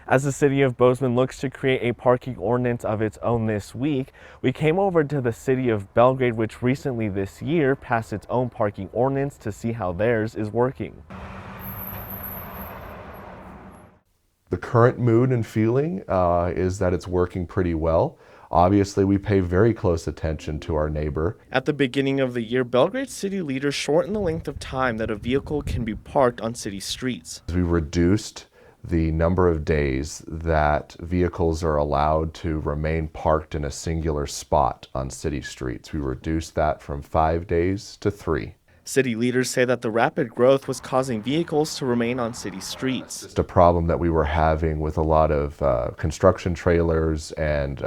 As the city of Bozeman looks to create a parking ordinance of its own this week, we came over to the city of Belgrade, which recently this year passed its own parking ordinance, to see how theirs is working. The current mood and feeling is that it's working pretty well. Obviously, we pay very close attention to our neighbor. At the beginning of the year, Belgrade city leaders shortened the length of time that a vehicle can be parked on city streets. We reduced the number of days that vehicles are allowed to remain parked in a singular spot on city streets. We reduced that from 5 days to 3. City leaders say that the rapid growth was causing vehicles to remain on city streets. It's a problem that we were having with a lot of construction trailers and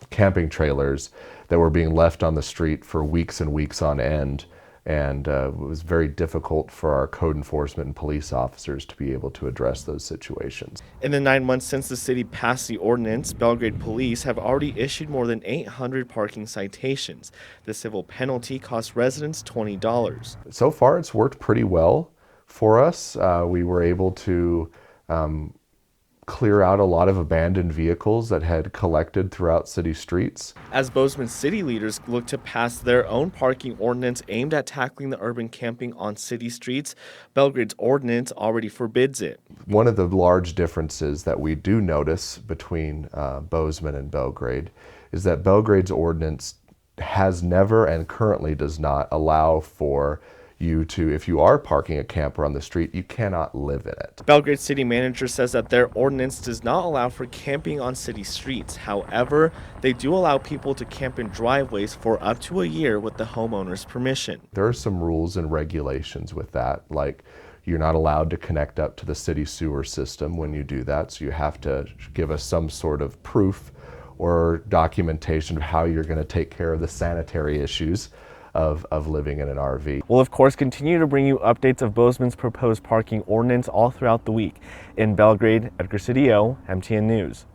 camping trailers that were being left on the street for weeks and weeks on end. And it was very difficult for our code enforcement and police officers to be able to address those situations. In the 9 months since the city passed the ordinance, Belgrade police have already issued more than 800 parking citations. The civil penalty cost residents $20. So far, it's worked pretty well for us. We were able to clear out a lot of abandoned vehicles that had collected throughout city streets. As Bozeman city leaders look to pass their own parking ordinance aimed at tackling the urban camping on city streets, Belgrade's ordinance already forbids it. One of the large differences that we do notice between Bozeman and Belgrade is that Belgrade's ordinance has never and currently does not allow for you to, if you are parking a camper on the street, you cannot live in it. Belgrade city manager says that their ordinance does not allow for camping on city streets. However, they do allow people to camp in driveways for up to a year with the homeowner's permission. There are some rules and regulations with that, like you're not allowed to connect up to the city sewer system when you do that, so you have to give us some sort of proof or documentation of how you're going to take care of the sanitary issues of living in an RV. We'll of course continue to bring you updates of Bozeman's proposed parking ordinance all throughout the week. In Belgrade, Edgar Cedillo, MTN News.